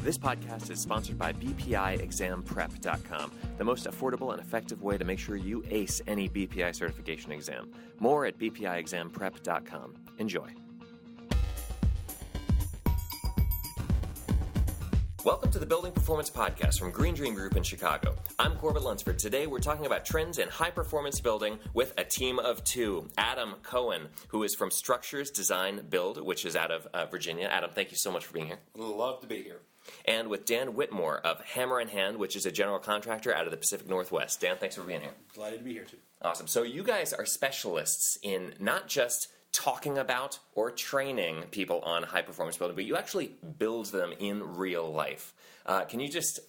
This podcast is sponsored by BPIExamPrep.com, the most affordable and effective way to make sure you ace any BPI certification exam. More at BPIExamPrep.com. Enjoy. Welcome to the Building Performance Podcast from Green Dream Group in Chicago. I'm Corbett Lunsford. Today we're talking about trends in high-performance building with a team of two. Adam Cohen, who is from Structures Design Build, which is out of Virginia. Adam, thank you so much for being here. Love to be here. And with Dan Whitmore of Hammer in Hand, which is a general contractor out of the Pacific Northwest. Dan, thanks for being here. Delighted to be here, too. Awesome. So you guys are specialists in not just talking about or training people on high-performance building, but you actually build them in real life. Can you just...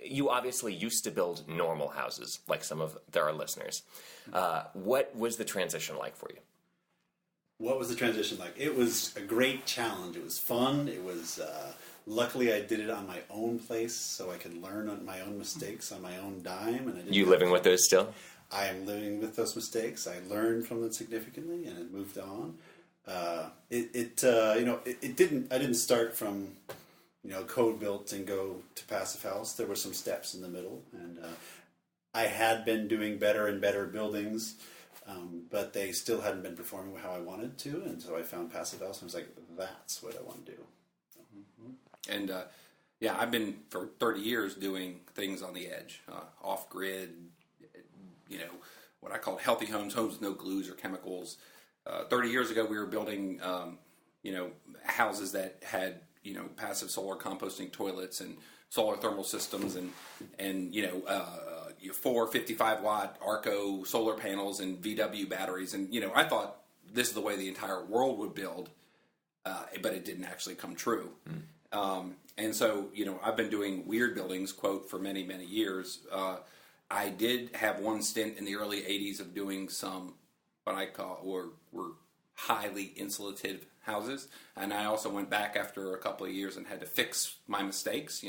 You obviously used to build normal houses, like some of our listeners. What was the transition like for you? What was the transition like? It was a great challenge. It was fun. It was... Luckily, I did it on my own place, so I could learn on my own mistakes on my own dime. And I didn't living with those still? I am living with those mistakes. I learned from them significantly, and it moved on. It didn't. I didn't start from, code built and go to passive house. There were some steps in the middle, and I had been doing better and better buildings, but they still hadn't been performing how I wanted to, and so I found passive house, and I was like, "That's what I want to do." And, I've been for 30 years doing things on the edge, off-grid, what I call healthy homes with no glues or chemicals. 30 years ago, we were building, houses that had, passive solar composting toilets and solar thermal systems and 4 55-watt Arco solar panels and VW batteries. And, I thought this is the way the entire world would build, but it didn't actually come true. And so, I've been doing weird buildings, quote, for many, many years. I did have one stint in the early 80s of doing some, what I call, were highly insulative houses. And I also went back after a couple of years and had to fix my mistakes,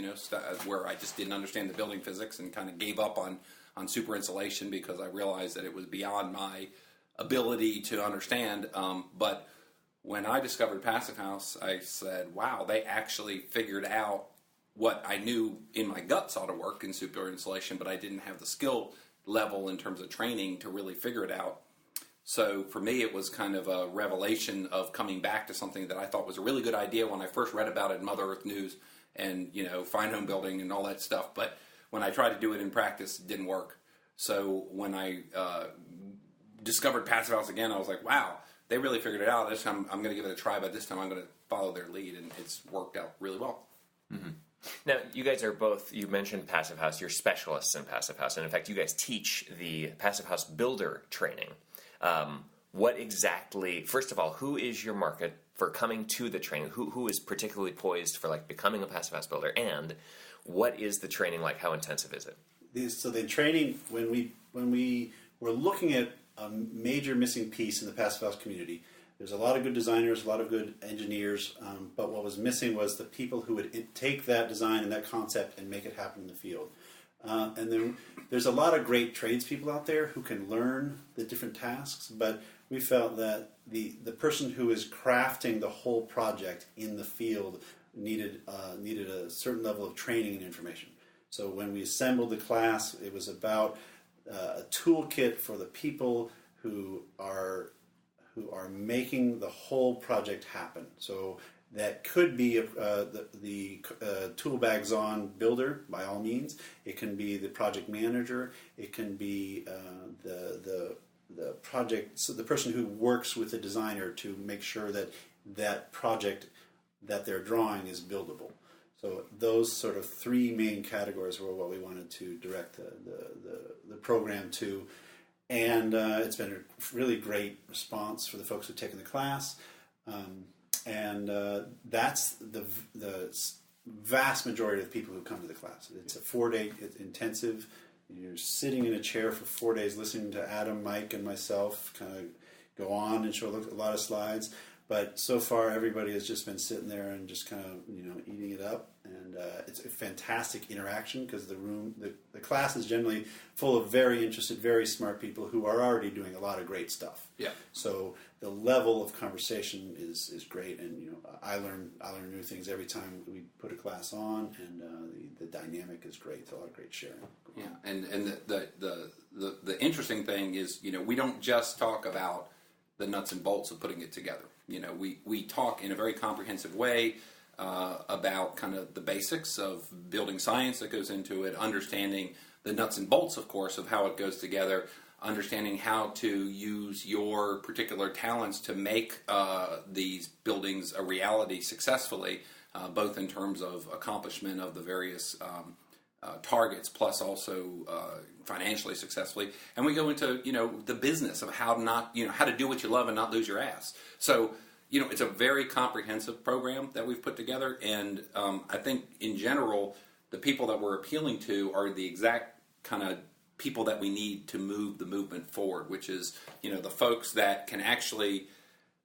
where I just didn't understand the building physics and kind of gave up on super insulation because I realized that it was beyond my ability to understand. But when I discovered Passive House, I said, wow, they actually figured out what I knew in my guts ought to work in super insulation, but I didn't have the skill level in terms of training to really figure it out. So for me, it was kind of a revelation of coming back to something that I thought was a really good idea when I first read about it in Mother Earth News and, fine home building and all that stuff. But when I tried to do it in practice, it didn't work. So when I discovered Passive House again, I was like, wow, they really figured it out. This time I'm going to give it a try, but this time I'm going to follow their lead, and it's worked out really well. Mm-hmm. Now, you guys are both, you mentioned Passive House, you're specialists in Passive House, and in fact, you guys teach the Passive House builder training. What exactly, first of all, who is your market for coming to the training? Who is particularly poised for becoming a Passive House builder, and what is the training like? How intensive is it? So the training, when we were looking at a major missing piece in the Passive House community. There's a lot of good designers, a lot of good engineers, but what was missing was the people who would take that design and that concept and make it happen in the field. And then there's a lot of great tradespeople out there who can learn the different tasks, but we felt that the person who is crafting the whole project in the field needed a certain level of training and information. So when we assembled the class, it was about a toolkit for the people who are making the whole project happen. So that could be the tool bags on builder by all means. It can be the project manager. It can be the project. So the person who works with the designer to make sure that project that they're drawing is buildable. So those sort of three main categories were what we wanted to direct the program to. And it's been a really great response for the folks who've taken the class. And that's the vast majority of the people who come to the class. It's a 4-day intensive. You're sitting in a chair for 4 days listening to Adam, Mike, and myself kind of go on and show a lot of slides. But so far, everybody has just been sitting there and just kind of, eating it up. And it's a fantastic interaction because the class is generally full of very interested, very smart people who are already doing a lot of great stuff. Yeah. So the level of conversation is great, and I learn new things every time we put a class on, and the dynamic is great. It's a lot of great sharing. Yeah, and the interesting thing is, we don't just talk about the nuts and bolts of putting it together. We talk in a very comprehensive way about kind of the basics of building science that goes into it, understanding the nuts and bolts, of course, of how it goes together, understanding how to use your particular talents to make these buildings a reality successfully, both in terms of accomplishment of the various targets, plus also financially successfully. And we go into the business of how to do what you love and not lose your ass. So it's a very comprehensive program that we've put together, and I think in general the people that we're appealing to are the exact kind of people that we need to move the movement forward, which is the folks that can actually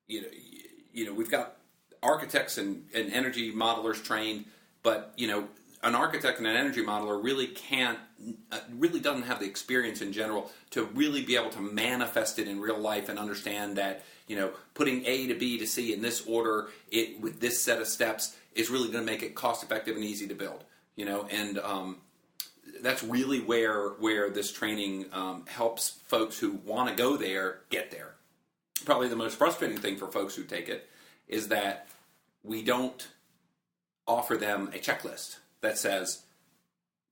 we've got architects and energy modelers trained, but an architect and an energy modeler really doesn't have the experience in general to really be able to manifest it in real life and understand that putting A to B to C in this order, with this set of steps, is really going to make it cost effective and easy to build. And that's really where this training helps folks who want to go there get there. Probably the most frustrating thing for folks who take it is that we don't offer them a checklist that says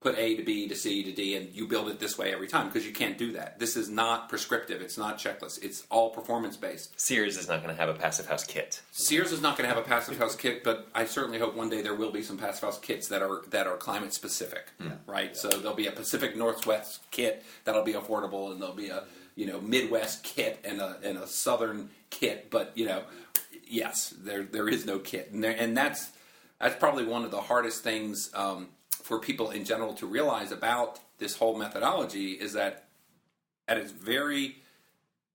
put A to B to C to D and you build it this way every time, because you can't do that. This is not prescriptive. It's not checklist. It's all performance based. Sears is not going to have a passive house kit. Sears is not going to have a passive house kit, but I certainly hope one day there will be some passive house kits that are climate specific, right? So there'll be a Pacific Northwest kit that'll be affordable, and there'll be a Midwest kit and a Southern kit. But yes, there is no kit, and that's probably one of the hardest things for people in general to realize about this whole methodology, is that at its very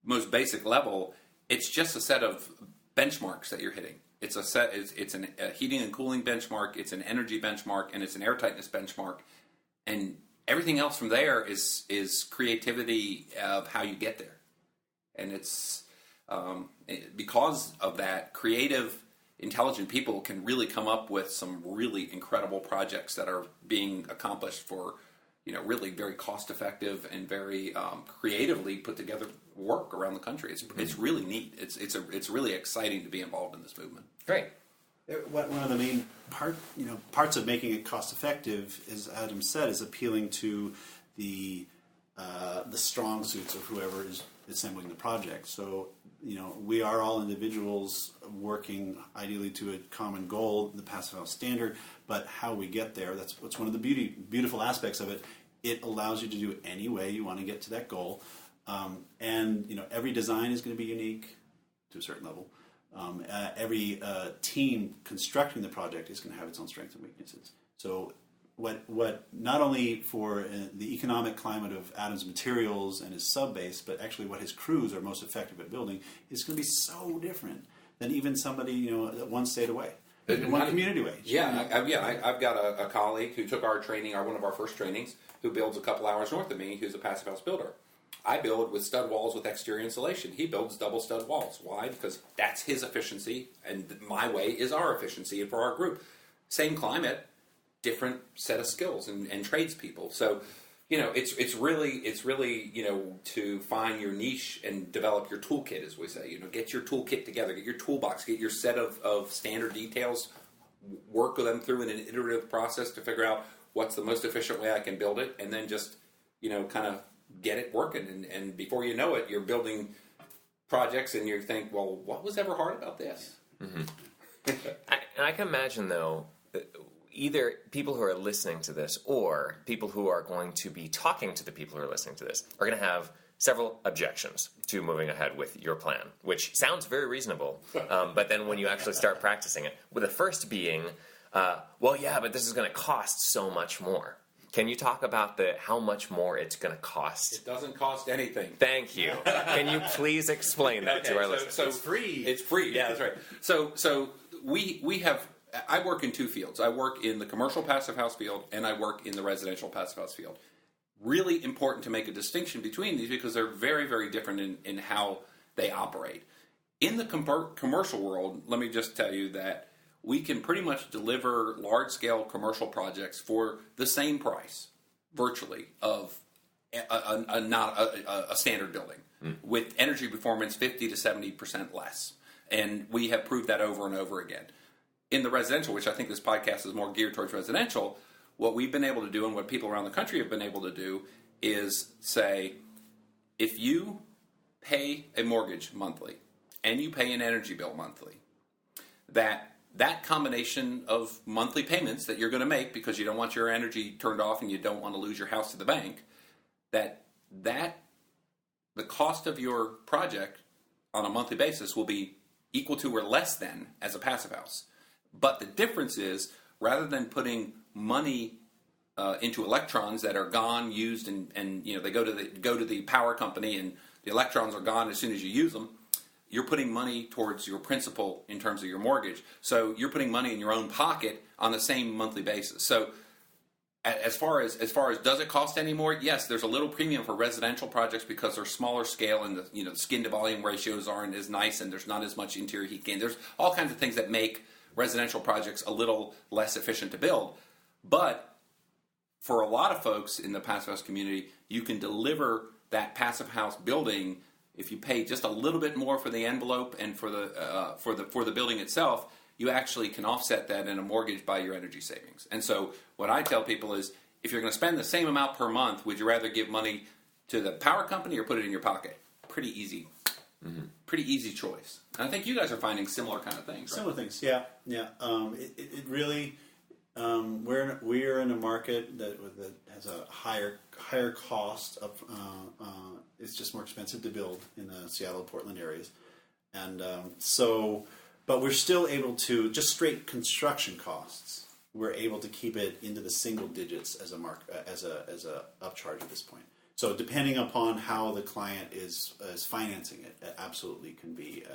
most basic level, it's just a set of benchmarks that you're hitting. It's a heating and cooling benchmark, it's an energy benchmark, and it's an airtightness benchmark. And everything else from there is creativity of how you get there. And it's because of that, creative, intelligent people can really come up with some really incredible projects that are being accomplished for really very cost effective and very creatively put together work around the country. It's really neat. It's really exciting to be involved in this movement. Great. One of the main parts of making it cost effective, as Adam said, is appealing to the strong suits of whoever is assembling the project. So we are all individuals working ideally to a common goal, the passive house standard, but how we get there, that's what's one of the beautiful aspects of it. It allows you to do it any way you want to get to that goal. And every design is going to be unique to a certain level. Every team constructing the project is going to have its own strengths and weaknesses. So what not only for the economic climate of Adam's materials and his sub-base, but actually what his crews are most effective at building is going to be so different than even somebody one state away, one community away. Yeah, I've got a colleague who took our training, one of our first trainings, who builds a couple hours north of me, who's a passive house builder. I build with stud walls with exterior insulation. He builds double stud walls. Why? Because that's his efficiency, and my way is our efficiency, and for our group, same climate, different set of skills and tradespeople. So, it's really to find your niche and develop your toolkit, as we say. Get your toolkit together, get your toolbox, get your set of standard details, work them through in an iterative process to figure out what's the most efficient way I can build it, and then just kind of get it working. And before you know it, you're building projects, and you think, well, what was ever hard about this? Mm-hmm. I can imagine, though, either people who are listening to this or people who are going to be talking to the people who are listening to this are going to have several objections to moving ahead with your plan, which sounds very reasonable, but then when you actually start practicing it, with the first being, well, yeah, but this is going to cost so much more. Can you talk about how much more it's going to cost? It doesn't cost anything. Thank you. Can you please explain that to our listeners? So it's free. It's free. Yeah, that's right. So we have. I work in two fields. I work in the commercial passive house field, and I work in the residential passive house field. Really important to make a distinction between these because they're very, very different in how they operate. In the commercial world, let me just tell you that we can pretty much deliver large-scale commercial projects for the same price, virtually, of a standard building, with energy performance 50 to 70% less. And we have proved that over and over again. In the residential, which I think this podcast is more geared towards residential, what we've been able to do and what people around the country have been able to do is say, if you pay a mortgage monthly and you pay an energy bill monthly, that combination of monthly payments that you're going to make because you don't want your energy turned off and you don't want to lose your house to the bank, that the cost of your project on a monthly basis will be equal to or less than as a passive house. But the difference is, rather than putting money into electrons that are gone, used, and they go to the power company and the electrons are gone as soon as you use them, you're putting money towards your principal in terms of your mortgage. So you're putting money in your own pocket on the same monthly basis. So as far as does it cost any more? Yes, there's a little premium for residential projects because they're smaller scale and the skin to volume ratios aren't as nice and there's not as much interior heat gain. There's all kinds of things that make residential projects a little less efficient to build. But for a lot of folks in the passive house community, you can deliver that passive house building if you pay just a little bit more for the envelope and for the building itself. You actually can offset that in a mortgage by your energy savings. And so what I tell people is, if you're going to spend the same amount per month, would you rather give money to the power company or put it in your pocket? Pretty easy. Pretty easy choice. And I think you guys are finding similar kind of things. Right? Similar things, yeah. It really we're in a market that has a higher cost of. It's just more expensive to build in the Seattle, Portland areas, and but we're still able to just straight construction costs. We're able to keep it into the single digits as a upcharge at this point. So depending upon how the client is financing it, it absolutely can be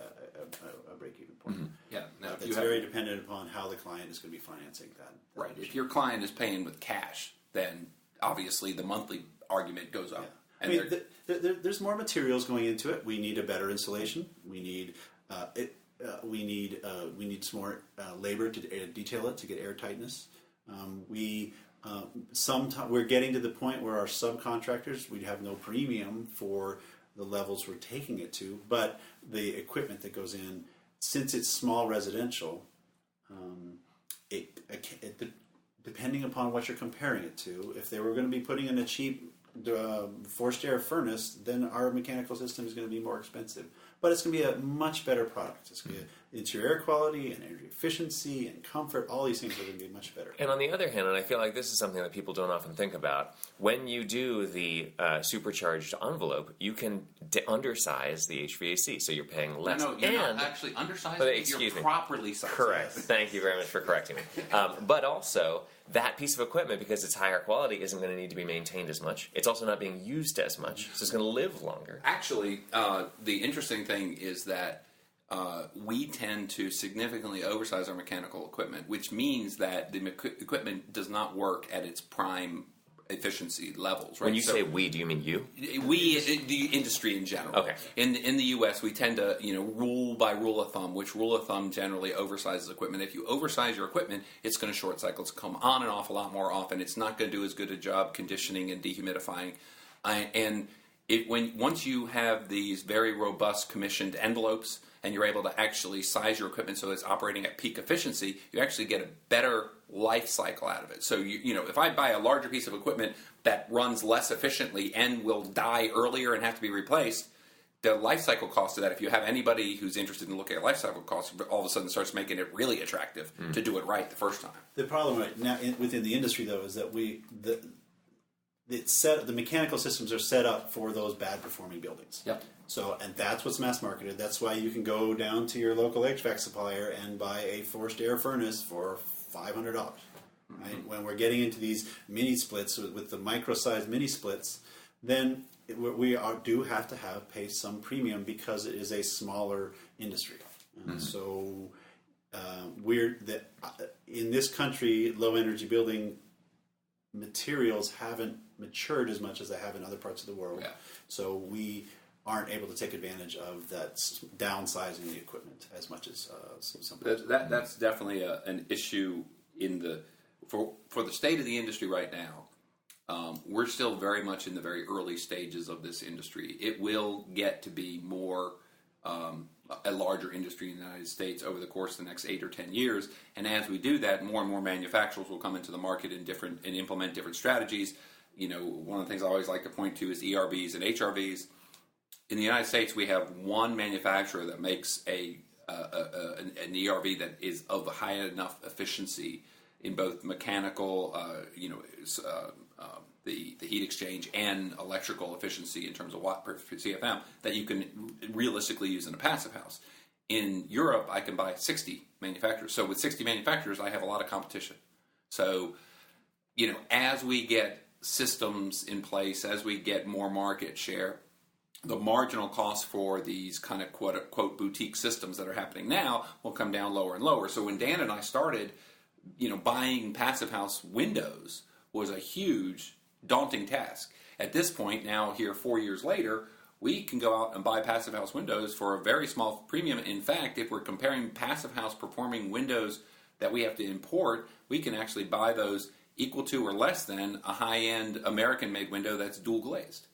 a break-even point. Mm-hmm. Yeah, now it's very dependent upon how the client is going to be financing that. Right. If your client is paying with cash, then obviously the monthly argument goes up. Yeah. And there's more materials going into it. We need a better insulation. We need we need some more labor to detail it to get air tightness. We're getting to the point where our subcontractors, we have no premium for the levels we're taking it to, but the equipment that goes in, since it's small residential, depending upon what you're comparing it to, if they were going to be putting in a cheap forced air furnace, then our mechanical system is going to be more expensive. But it's going to be a much better product. It's going to be interior air quality and energy efficiency and comfort. All these things are going to be much better. And on the other hand, and I feel like this is something that people don't often think about, when you do the supercharged envelope, you can undersize the HVAC, so you're paying less. No, you're not actually undersizing it. You're properly sized. Correct. Thank you very much for correcting me. But also, that piece of equipment, because it's higher quality, isn't going to need to be maintained as much. It's also not being used as much, so it's going to live longer. Actually, the interesting thing is that we tend to significantly oversize our mechanical equipment, which means that the equipment does not work at its prime efficiency levels. Right? When you say we, do you mean you? We, the industry in general. Okay. In the U.S., we tend to rule by rule of thumb, which rule of thumb generally oversizes equipment. If you oversize your equipment, it's going to short cycle. It's come on and off a lot more often. It's not going to do as good a job conditioning and dehumidifying. Once you have these very robust commissioned envelopes and you're able to actually size your equipment so it's operating at peak efficiency, you actually get a better life cycle out of it. So if I buy a larger piece of equipment that runs less efficiently and will die earlier and have to be replaced, the life cycle cost of that, if you have anybody who's interested in looking at life cycle costs, all of a sudden starts making it really attractive to do it right the first time. The problem right now within the industry, though, is that the mechanical systems are set up for those bad performing buildings. Yep. So, and that's what's mass marketed. That's why you can go down to your local HVAC supplier and buy a forced air furnace for $500. Right? When we're getting into these mini splits with the micro-sized mini splits, then do have to pay some premium because it is a smaller industry. So in this country, low energy building materials haven't matured as much as they have in other parts of the world. Yeah. So we aren't able to take advantage of that downsizing the equipment as much as some. That's definitely an issue for the state of the industry right now. We're still very much in the very early stages of this industry. It will get to be more a larger industry in the United States over the course of the next 8 or 10 years. And as we do that, more and more manufacturers will come into the market and implement different strategies. One of the things I always like to point to is ERVs and HRVs. In the United States, we have one manufacturer that makes an ERV that is of high enough efficiency in both mechanical, the heat exchange and electrical efficiency in terms of watt per CFM that you can realistically use in a passive house. In Europe, I can buy 60 manufacturers. So with 60 manufacturers, I have a lot of competition. So, as we get systems in place, as we get more market share, the marginal cost for these kind of quote boutique systems that are happening now will come down lower and lower. So when Dan and I started, buying passive house windows was a huge, daunting task. At this point, now here 4 years later, we can go out and buy passive house windows for a very small premium. In fact, if we're comparing passive house performing windows that we have to import, we can actually buy those equal to or less than a high-end American-made window that's dual glazed.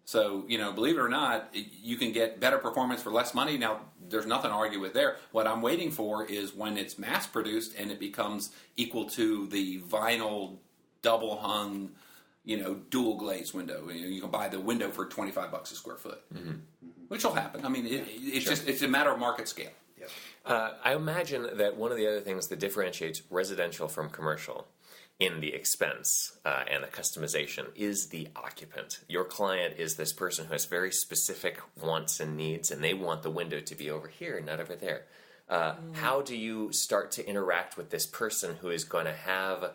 So, believe it or not, you can get better performance for less money. Now, there's nothing to argue with there. What I'm waiting for is when it's mass-produced and it becomes equal to the vinyl double-hung, dual glazed window. You can buy the window for $25 a square foot, which will happen. I mean, it's a matter of market scale. Yeah. I imagine that one of the other things that differentiates residential from commercial in the expense and the customization is the occupant. Your client is this person who has very specific wants and needs, and they want the window to be over here, not over there. How do you start to interact with this person who is going to have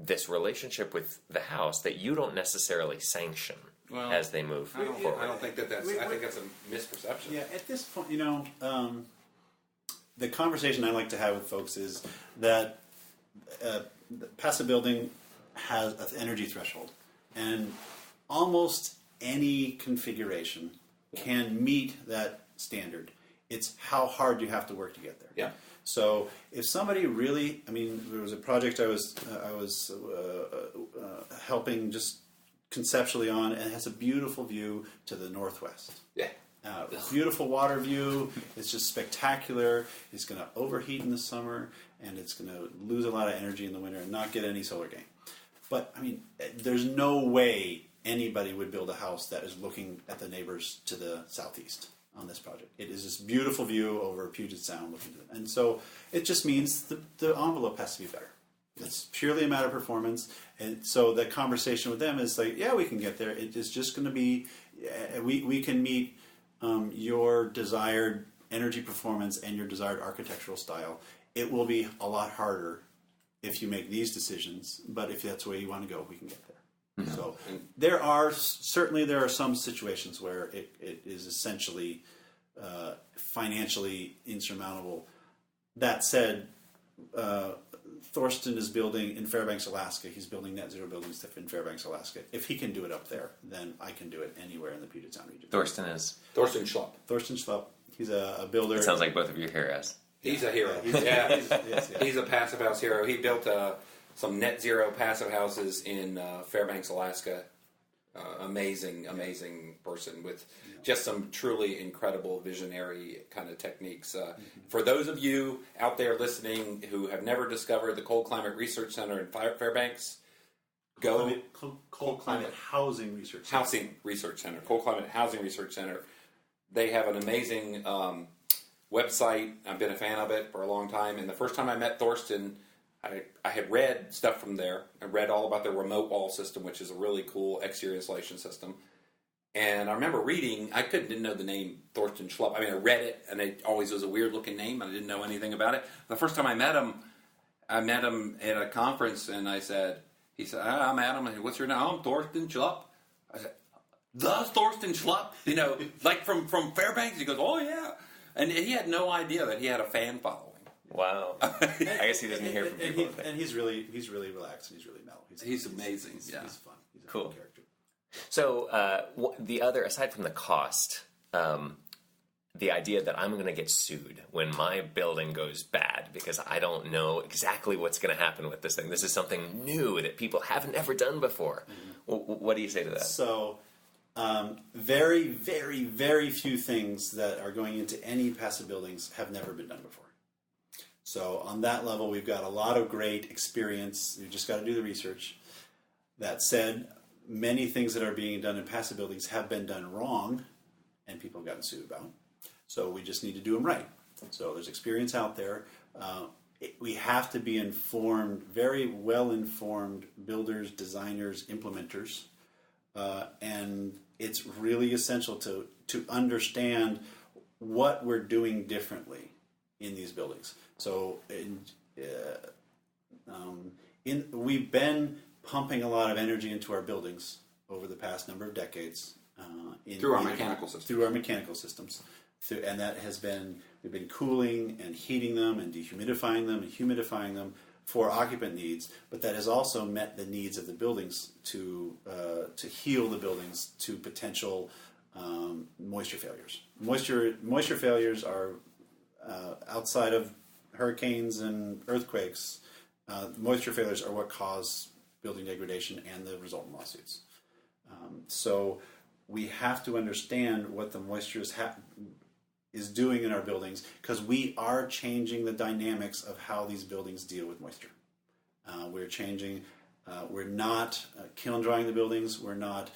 this relationship with the house that you don't necessarily sanction as they move forward? I don't think that's. I think that's a misperception. Yeah, at this point, the conversation I like to have with folks is that passive building has an energy threshold, and almost any configuration can meet that standard. It's how hard you have to work to get there. Yeah. So if somebody really, there was a project I was helping just conceptually on, and it has a beautiful view to the northwest. Yeah. Beautiful water view. It's just spectacular. It's going to overheat in the summer, and it's going to lose a lot of energy in the winter and not get any solar gain. But, there's no way anybody would build a house that is looking at the neighbors to the southeast on this project. It is this beautiful view over Puget Sound looking to it. And so it just means the envelope has to be better. It's purely a matter of performance. And so the conversation with them is like, yeah, we can get there. It is just going to be, we can meet your desired energy performance and your desired architectural style. It will be a lot harder if you make these decisions, but if that's where you want to go, we can get there. Mm-hmm. So there are some situations where it is essentially financially insurmountable. That said, Thorsten is building in Fairbanks, Alaska. He's building net zero buildings in Fairbanks, Alaska. If he can do it up there, then I can do it anywhere in the Puget Sound region. Thorsten is? Thorsten Schlupp. Thorsten Schlupp. He's a builder. It sounds like both of your heroes. He's a hero. He's a passive house hero. He built some net zero passive houses in Fairbanks, Alaska. Amazing person with just some truly incredible visionary kind of techniques. For those of you out there listening who have never discovered the Cold Climate Research Center in Fairbanks, go Cold Climate Housing Research Center. Housing Research Center. Cold Climate Housing Research Center. They have an amazing website. I've been a fan of it for a long time. And the first time I met Thorsten, I had read stuff from there. I read all about their remote wall system, which is a really cool exterior insulation system. And I remember reading, I didn't know the name Thorsten Schlupp. I read it, and it always was a weird-looking name. I didn't know anything about it. The first time I met him, I met him at a conference, and he said, I'm Adam. I said, what's your name? I'm Thorsten Schlupp. I said, the Thorsten Schlupp? Like from Fairbanks? He goes, oh, yeah. And he had no idea that he had a fan following. Wow. I guess he doesn't hear from people. And he's really relaxed and he's really mellow. He's amazing. He's fun. He's a Cool. fun character. So the other, aside from the cost, the idea that I'm going to get sued when my building goes bad because I don't know exactly what's going to happen with this thing. This is something new that people haven't ever done before. Mm-hmm. What do you say to that? So, very, very, very few things that are going into any passive buildings have never been done before. So on that level, we've got a lot of great experience. You've just got to do the research. That said, many things that are being done in passive buildings have been done wrong, and people have gotten sued about. So we just need to do them right. So there's experience out there. We have to be informed, very well-informed builders, designers, implementers, and it's really essential to understand what we're doing differently in these buildings. So we've been pumping a lot of energy into our buildings over the past number of decades. Through our mechanical systems. And that has been, we've been cooling and heating them and dehumidifying them and humidifying them for occupant needs, but that has also met the needs of the buildings to heal the buildings to potential moisture failures. Moisture failures are outside of hurricanes and earthquakes. Moisture failures are what cause building degradation and the resultant lawsuits. So we have to understand what the moisture is doing in our buildings, because we are changing the dynamics of how these buildings deal with moisture. We're changing. We're not kiln drying the buildings. We're not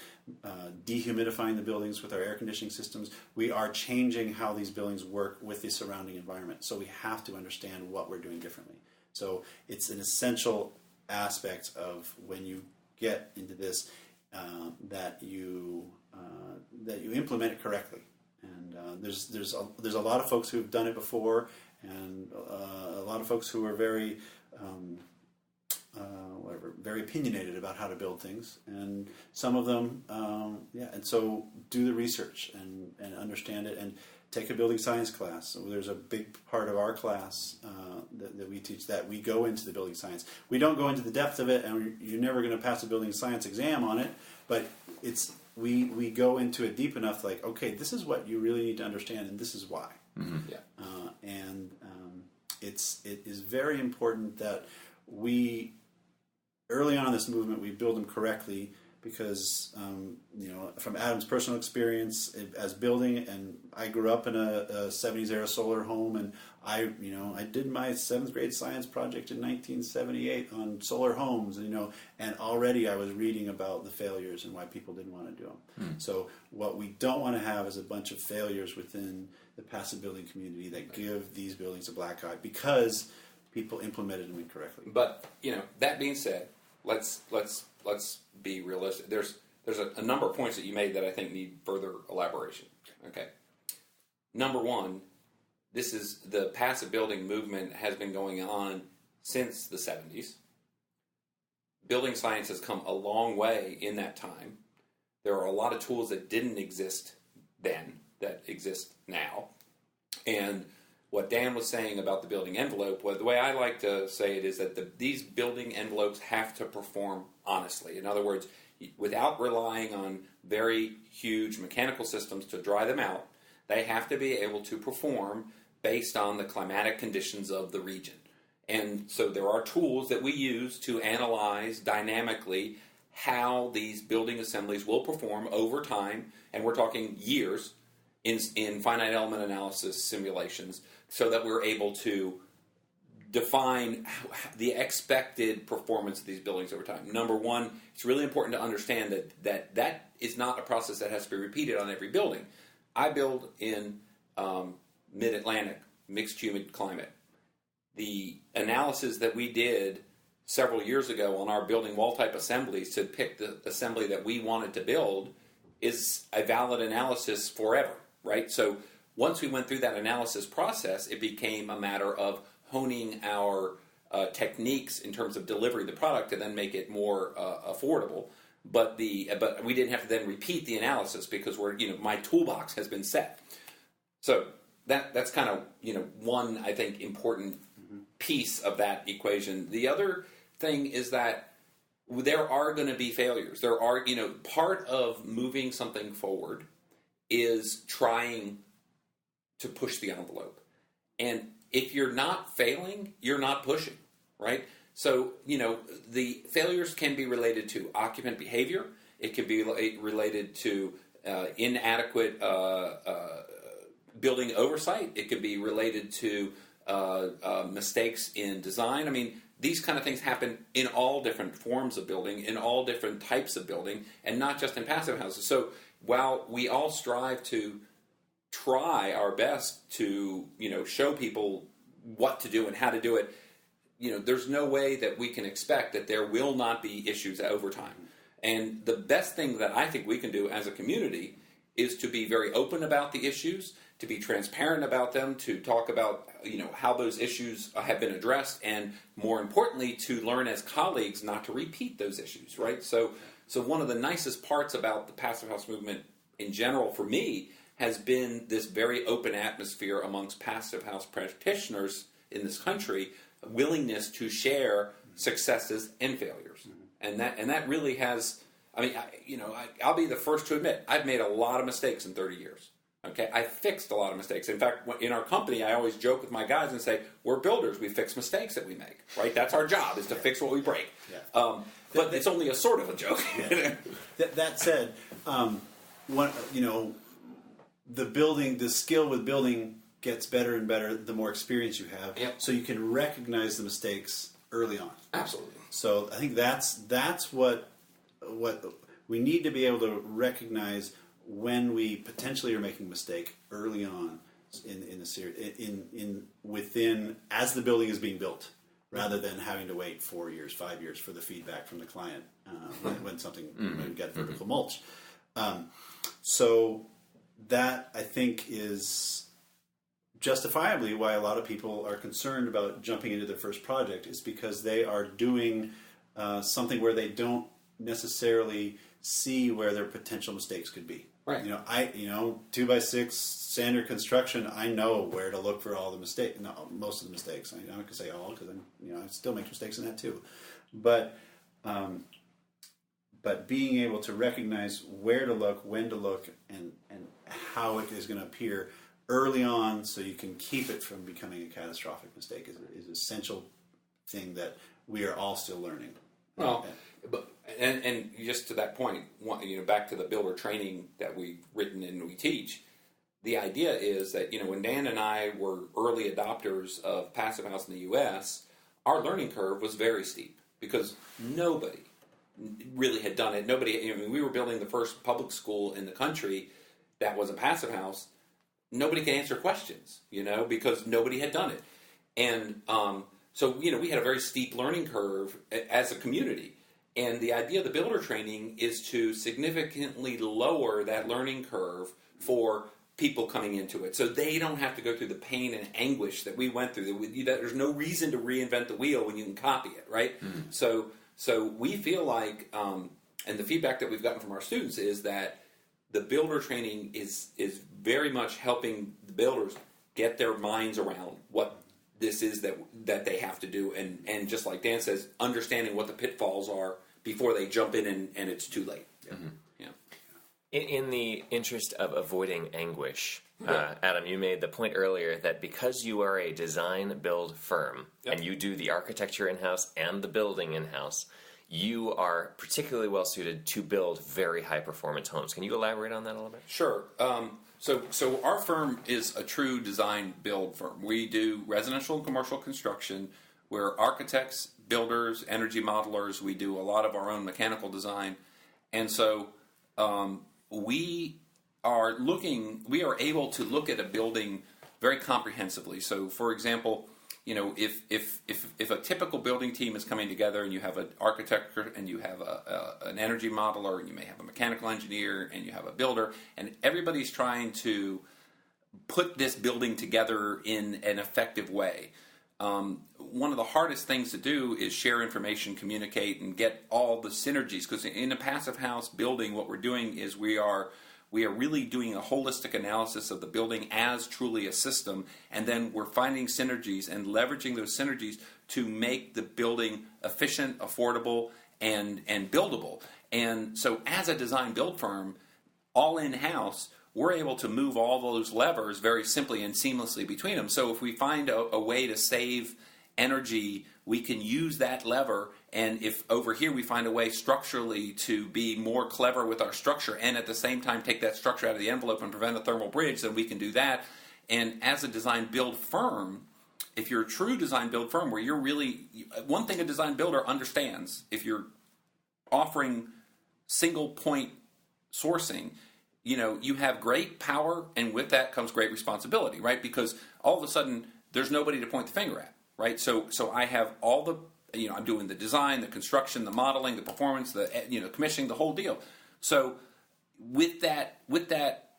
dehumidifying the buildings with our air conditioning systems. We are changing how these buildings work with the surrounding environment. So we have to understand what we're doing differently. So it's an essential aspect of when you get into this that you implement it correctly. And there's a lot of folks who have done it before, and a lot of folks who are very very opinionated about how to build things, and some of them, and so do the research and understand it, and take a building science class. So there's a big part of our class that we teach that we go into the building science. We don't go into the depth of it, and you're never going to pass a building science exam on it, but we go into it deep enough, like, okay, this is what you really need to understand, and this is why. Mm-hmm. Yeah. It is very important that we, early on in this movement, we build them correctly, because from Adam's personal experience as building, and I grew up in a 70s era solar home, and I did my 7th grade science project in 1978 on solar homes, and already I was reading about the failures and why people didn't want to do them. So what we don't want to have is a bunch of failures within the passive building community that give these buildings a black eye because people implemented them incorrectly. But that being said, let's be realistic. There's a number of points that you made that I think need further elaboration. Okay. Number one, this is the passive building movement has been going on since the 70s. Building science has come a long way in that time. There are a lot of tools that didn't exist then that exist now. And what Dan was saying about the building envelope, the way I like to say it is that these building envelopes have to perform honestly. In other words, without relying on very huge mechanical systems to dry them out, they have to be able to perform based on the climatic conditions of the region. And so there are tools that we use to analyze dynamically how these building assemblies will perform over time, and we're talking years, in finite element analysis simulations, so that we're able to define the expected performance of these buildings over time. Number one, it's really important to understand that is not a process that has to be repeated on every building. I build in mid-Atlantic, mixed humid climate. The analysis that we did several years ago on our building wall type assemblies to pick the assembly that we wanted to build is a valid analysis forever, right? So once we went through that analysis process, it became a matter of honing our techniques in terms of delivering the product to then make it more affordable. But we didn't have to then repeat the analysis because my toolbox has been set. So that's kind of one, I think, important piece of that equation. The other thing is that there are going to be failures. There are, part of moving something forward is trying to push the envelope. And if you're not failing, you're not pushing, right? So, the failures can be related to occupant behavior. It can be related to inadequate building oversight. It could be related to mistakes in design. I mean, these kind of things happen in all different forms of building, in all different types of building, and not just in passive houses. So while we all strive to try our best to, show people what to do and how to do it, there's no way that we can expect that there will not be issues over time. And the best thing that I think we can do as a community is to be very open about the issues, to be transparent about them, to talk about how those issues have been addressed, and more importantly, to learn as colleagues not to repeat those issues, right? So one of the nicest parts about the Passive House movement in general for me has been this very open atmosphere amongst Passive House practitioners in this country, willingness to share successes and failures. And that really has, I'll be the first to admit, I've made a lot of mistakes in 30 years. Okay, I fixed a lot of mistakes. In fact, in our company, I always joke with my guys and say, we're builders. We fix mistakes that we make, right? That's our job, is to fix what we break. Yeah. But it's only a sort of a joke. Yeah. That said, the skill with building gets better and better the more experience you have. Yep. So you can recognize the mistakes early on. Absolutely. So I think that's what we need to be able to recognize when we potentially are making a mistake early on in the series, within as the building is being built, rather than having to wait 4 years, 5 years for the feedback from the client when we get vertical mulch. So that, I think, is justifiably why a lot of people are concerned about jumping into their first project, is because they are doing something where they don't necessarily see where their potential mistakes could be. Right. 2x6 standard construction, I know where to look for all the mistakes. No, most of the mistakes. I'm not going to say all, because I still make mistakes in that too. But being able to recognize where to look, when to look, and how it is going to appear early on, so you can keep it from becoming a catastrophic mistake, is an essential thing that we are all still learning. Well, and just to that point, back to the builder training that we've written and we teach, the idea is that, when Dan and I were early adopters of Passive House in the U.S., our learning curve was very steep because nobody really had done it. We were building the first public school in the country that was a Passive House. Nobody could answer questions, because nobody had done it. And so, we had a very steep learning curve as a community. And the idea of the builder training is to significantly lower that learning curve for people coming into it, so they don't have to go through the pain and anguish that we went through. There's no reason to reinvent the wheel when you can copy it, right? Mm-hmm. So we feel like, and the feedback that we've gotten from our students is that the builder training is very much helping the builders get their minds around what this is that they have to do, and just like Dan says, understanding what the pitfalls are before they jump in and it's too late. Mm-hmm. Yeah. In the interest of avoiding anguish, Adam, you made the point earlier that because you are a design build firm, yep, and you do the architecture in-house and the building in-house, you are particularly well suited to build very high performance homes. Can you elaborate on that a little bit? Sure. So our firm is a true design build firm. We do residential and commercial construction. We're architects, builders, energy modelers. We do a lot of our own mechanical design. And so we are able to look at a building very comprehensively. So, for example, if a typical building team is coming together and you have an architect and you have an energy modeler and you may have a mechanical engineer and you have a builder, and everybody's trying to put this building together in an effective way, one of the hardest things to do is share information, communicate, and get all the synergies. Because in a passive house building, what we're doing is we are really doing a holistic analysis of the building as truly a system, and then we're finding synergies and leveraging those synergies to make the building efficient, affordable, and buildable. And so as a design build firm, all in-house, we're able to move all those levers very simply and seamlessly between them. So if we find a way to save energy, we can use that lever, and if over here we find a way structurally to be more clever with our structure and at the same time take that structure out of the envelope and prevent a thermal bridge, then we can do that. And as a design build firm, if you're a true design build firm where you're really, one thing a design builder understands, if you're offering single point sourcing, you have great power, and with that comes great responsibility, right? Because all of a sudden there's nobody to point the finger at. Right, so I have all the, I'm doing the design, the construction, the modeling, the performance, the commissioning, the whole deal. So with that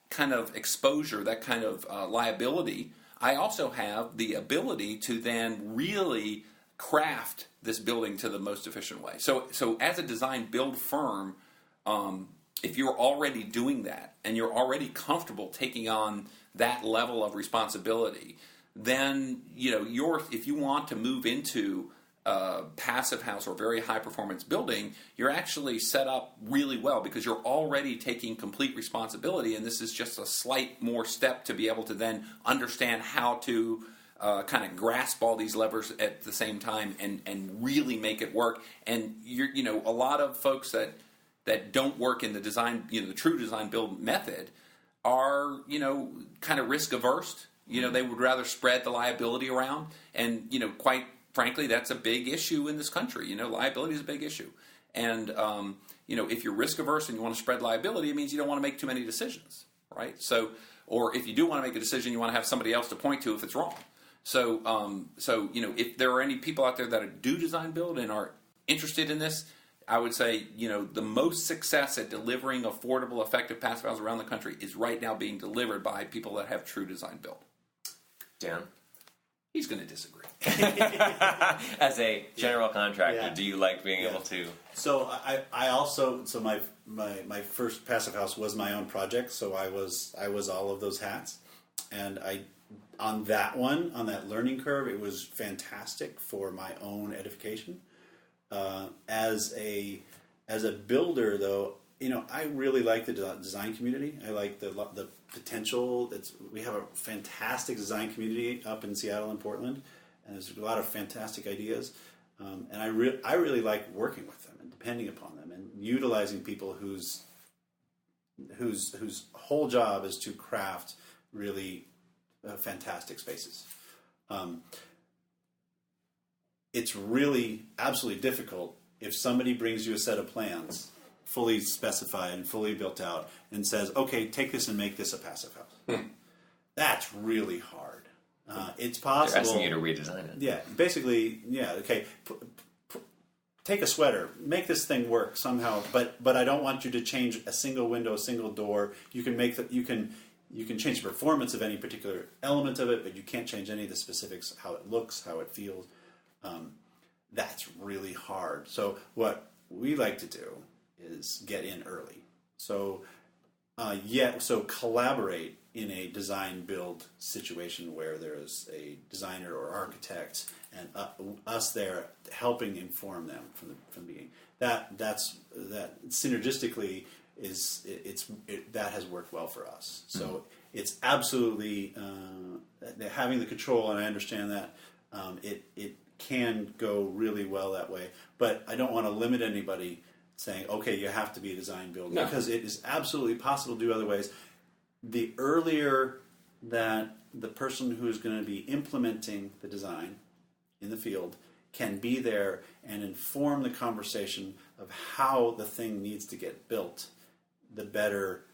kind of exposure, that kind of liability, I also have the ability to then really craft this building to the most efficient way. So as a design build firm, if you're already doing that and you're already comfortable taking on that level of responsibility, then if you want to move into a passive house or very high performance building, you're actually set up really well because you're already taking complete responsibility, and this is just a slight more step to be able to then understand how to kind of grasp all these levers at the same time and really make it work. And a lot of folks that don't work in the design, the true design build method are kind of risk averse. They would rather spread the liability around, and quite frankly, that's a big issue in this country. Liability is a big issue, and if you're risk averse and you want to spread liability, it means you don't want to make too many decisions, right? So, or if you do want to make a decision, you want to have somebody else to point to if it's wrong. So, if there are any people out there that do design build and are interested in this, I would say, the most success at delivering affordable, effective passive houses around the country is right now being delivered by people that have true design build. Dan? He's going to disagree. As a general contractor, do you like being able to? So I also, my first passive house was my own project, so I was all of those hats. And on that learning curve, it was fantastic for my own edification. As a builder, though, I really like the design community. I like the potential. We have a fantastic design community up in Seattle and Portland, and there's a lot of fantastic ideas. And I really like working with them and depending upon them and utilizing people whose whole job is to craft really fantastic spaces. It's really absolutely difficult if somebody brings you a set of plans fully specified and fully built out and says, okay, take this and make this a passive house. That's really hard. It's possible. They're asking you to redesign it. Yeah, basically, okay. Take a sweater, make this thing work somehow, but I don't want you to change a single window, a single door. You can change the performance of any particular element of it, but you can't change any of the specifics, how it looks, how it feels. That's really hard. So what we like to do is get in early. So collaborate in a design build situation where there is a designer or architect and us there helping inform them from the beginning. That synergistically that has worked well for us. So it's absolutely having the control, and I understand that it can go really well that way. But I don't want to limit anybody saying, okay, you have to be a design build, because it is absolutely possible to do other ways. The earlier that the person who is going to be implementing the design in the field can be there and inform the conversation of how the thing needs to get built, the better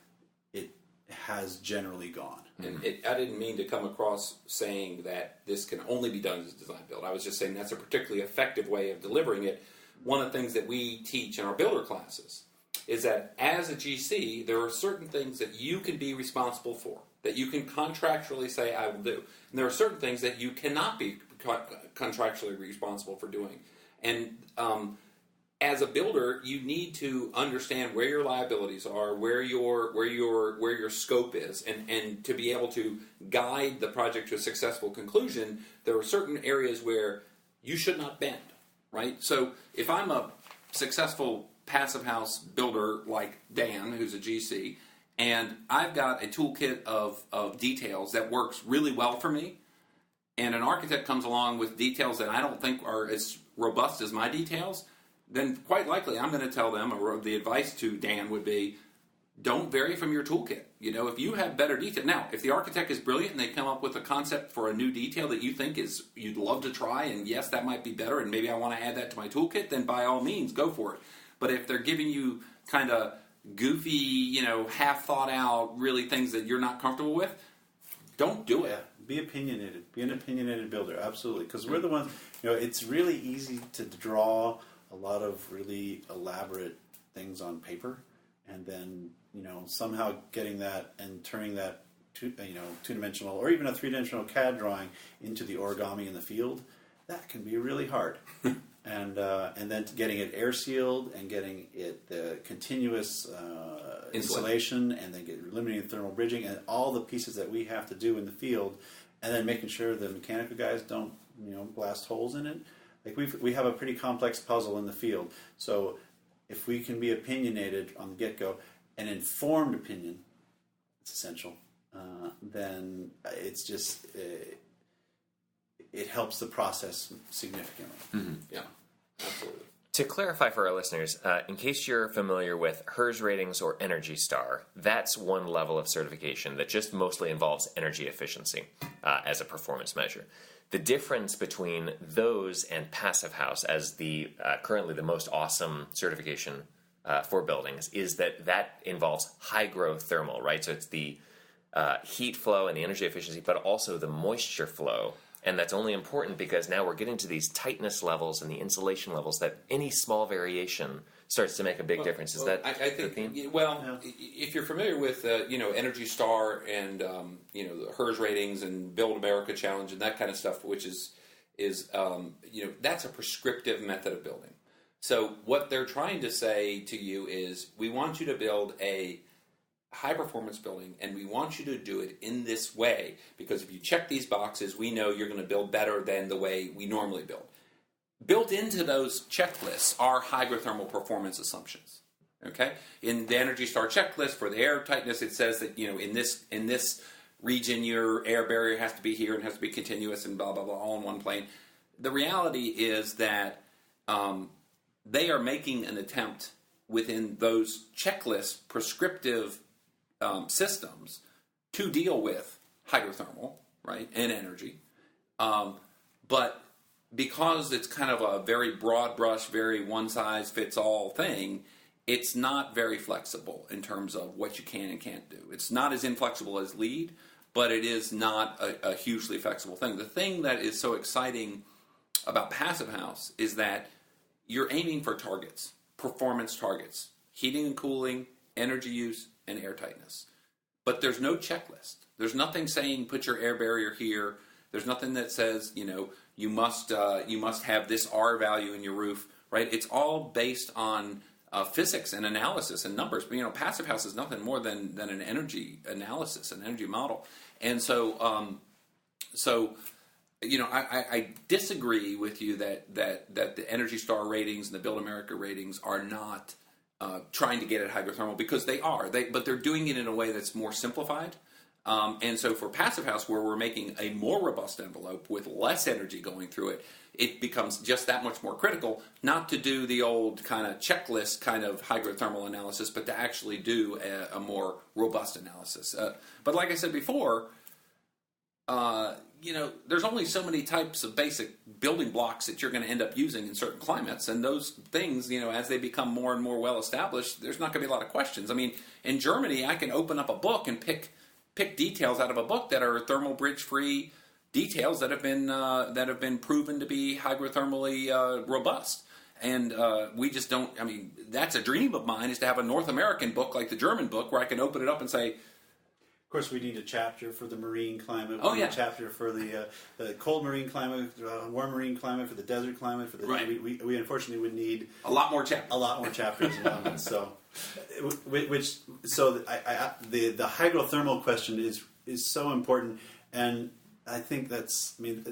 it has generally gone. And I didn't mean to come across saying that this can only be done as a design build. I was just saying that's a particularly effective way of delivering it. One of the things that we teach in our builder classes is that as a GC, there are certain things that you can be responsible for, that you can contractually say, I will do. And there are certain things that you cannot be contractually responsible for doing. And as a builder, you need to understand where your liabilities are, where your scope is, and to be able to guide the project to a successful conclusion. There are certain areas where you should not bend, right? So if I'm a successful passive house builder like Dan, who's a GC, and I've got a toolkit of details that works really well for me, and an architect comes along with details that I don't think are as robust as my details, then quite likely I'm going to tell them, or the advice to Dan would be, don't vary from your toolkit. You know, if you have better detail. Now, if the architect is brilliant and they come up with a concept for a new detail that you think you'd love to try, and yes, that might be better, and maybe I want to add that to my toolkit, then by all means, go for it. But if they're giving you kind of goofy, you know, half thought out, really things that you're not comfortable with, don't do it. Yeah, be opinionated. Be an opinionated builder, absolutely. Because we're the ones, you know, it's really easy to draw a lot of really elaborate things on paper, and then, you know, somehow getting that and turning that two-dimensional or even a three-dimensional CAD drawing into the origami in the field, that can be really hard. And then getting it air sealed and getting it the continuous insulation, and then eliminating thermal bridging and all the pieces that we have to do in the field, and then making sure the mechanical guys don't, you know, blast holes in it. Like we have a pretty complex puzzle in the field. So if we can be opinionated on the get-go, an informed opinion, it's essential. Then it's just it helps the process significantly. Mm-hmm. Yeah, absolutely. To clarify for our listeners, in case you're familiar with HERS ratings or Energy Star, that's one level of certification that just mostly involves energy efficiency as a performance measure. The difference between those and Passive House as the currently the most awesome certification for buildings is that involves high growth thermal, right? So it's the heat flow and the energy efficiency, but also the moisture flow. And that's only important because now we're getting to these tightness levels and the insulation levels that any small variation starts to make a big difference. Is that I think, the theme? Well, if you're familiar with Energy Star and the HERS ratings and Build America Challenge and that kind of stuff, which is that's a prescriptive method of building. So what they're trying to say to you is, we want you to build a high-performance building, and we want you to do it in this way, because if you check these boxes, we know you're going to build better than the way we normally build. Built into those checklists are hygrothermal performance assumptions. Okay, in the Energy Star checklist for the air tightness, it says that in this region your air barrier has to be here and has to be continuous and blah blah blah, all in one plane. The reality is that they are making an attempt within those checklist prescriptive systems to deal with hydrothermal, right, and energy. But because it's kind of a very broad brush, very one-size-fits-all thing, it's not very flexible in terms of what you can and can't do. It's not as inflexible as LEED, but it is not a hugely flexible thing. The thing that is so exciting about Passive House is that you're aiming for targets, performance targets, heating and cooling, energy use, and air tightness. But there's no checklist. There's nothing saying put your air barrier here. There's nothing that says, you must have this R value in your roof, right? It's all based on physics and analysis and numbers. But, Passive House is nothing more than an energy analysis, an energy model. And so, I disagree with you that the Energy Star ratings and the Build America ratings are not trying to get at hydrothermal, because they are. But they're doing it in a way that's more simplified. And so for Passive House, where we're making a more robust envelope with less energy going through it, it becomes just that much more critical not to do the old kind of checklist kind of hydrothermal analysis, but to actually do a more robust analysis. But like I said before, there's only so many types of basic building blocks that you're going to end up using in certain climates, and those things, as they become more and more well established, there's not going to be a lot of questions. I mean, in Germany, I can open up a book and pick details out of a book that are thermal bridge free details that have been proven to be hydrothermally robust. And we just don't. I mean, that's a dream of mine, is to have a North American book like the German book, where I can open it up and say, Of course, we need a chapter for the marine climate. Oh, we need yeah. a chapter for the cold marine climate, warm marine climate, for the desert climate. For the Right. we unfortunately would need A lot more chapters. a lot more chapters on it. So, the hydrothermal question is so important, and I think that's. I mean,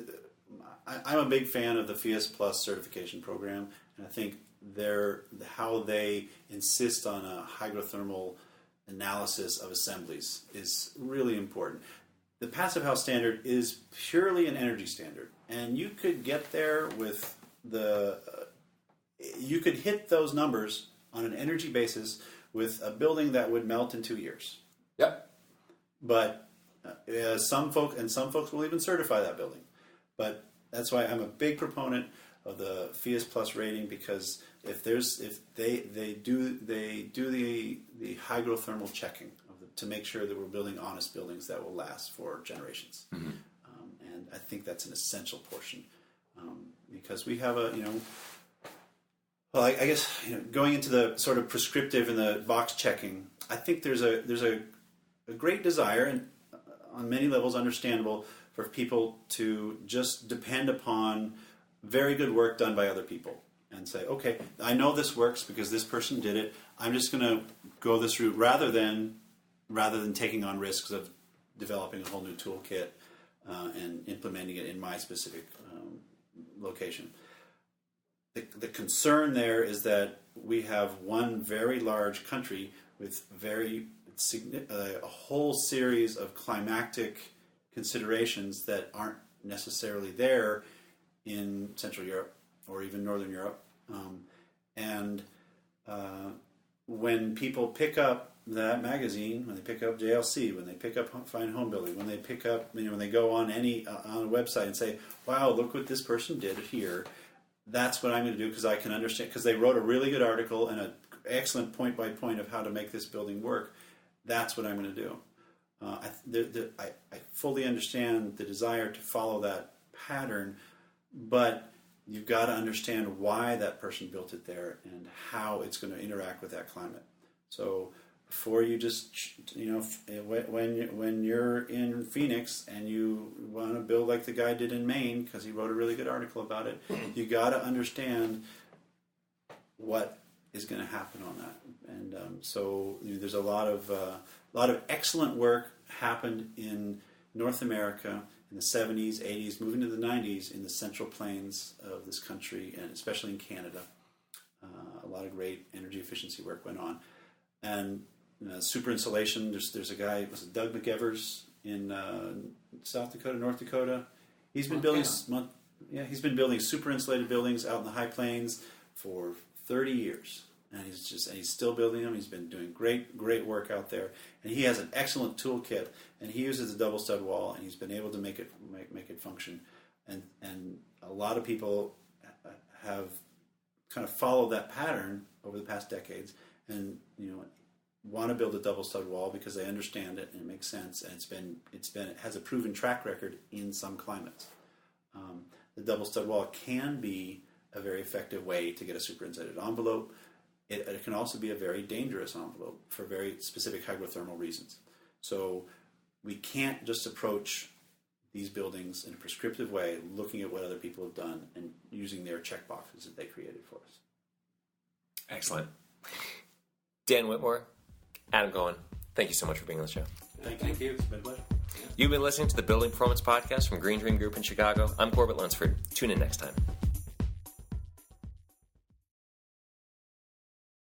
I'm a big fan of the FIAS Plus certification program, and I think how they insist on a hydrothermal analysis of assemblies is really important. The Passive House standard is purely an energy standard, and you could get there with you could hit those numbers on an energy basis with a building that would melt in 2 years. Yep. But some folks will even certify that building. But that's why I'm a big proponent of the FIAS Plus rating, because if they do the hydrothermal checking to make sure that we're building honest buildings that will last for generations. Mm-hmm. And I think that's an essential portion, because we have I guess going into the sort of prescriptive and the box checking, I think there's a great desire, and on many levels understandable, for people to just depend upon very good work done by other people and say, okay, I know this works because this person did it. I'm just going to go this route rather than taking on risks of developing a whole new toolkit and implementing it in my specific location. The concern there is that we have one very large country with a whole series of climactic considerations that aren't necessarily there in Central Europe or even Northern Europe. When people pick up that magazine, when they pick up JLC, when they pick up Fine Home Building, when they pick up, when they go on on a website and say, wow, look what this person did here, that's what I'm going to do, because I can understand, because they wrote a really good article and an excellent point by point of how to make this building work. That's what I'm going to do. I fully understand the desire to follow that pattern, but you've got to understand why that person built it there and how it's going to interact with that climate. So before you just, when you're in Phoenix and you want to build like the guy did in Maine because he wrote a really good article about it, you got to understand what is going to happen on that. And so there's a lot of excellent work happened in North America in the 70s, 80s, moving to the 90s in the central plains of this country, and especially in Canada. A lot of great energy efficiency work went on. And super insulation, there's a guy, was it Doug McEvers in South Dakota, North Dakota? He's been building super insulated buildings out in the high plains for 30 years. And he's still building them. He's been doing great work out there, and he has an excellent toolkit. And he uses a double stud wall, and he's been able to make it function. And a lot of people have kind of followed that pattern over the past decades, and want to build a double stud wall because they understand it and it makes sense, and it has a proven track record in some climates. The double stud wall can be a very effective way to get a super insulated envelope. It can also be a very dangerous envelope for very specific hydrothermal reasons. So we can't just approach these buildings in a prescriptive way, looking at what other people have done and using their check boxes that they created for us. Excellent. Dan Whitmore, Adam Cohen, thank you so much for being on the show. Thank you. It's been a pleasure. You've been listening to the Building Performance Podcast from Green Dream Group in Chicago. I'm Corbett Lunsford. Tune in next time.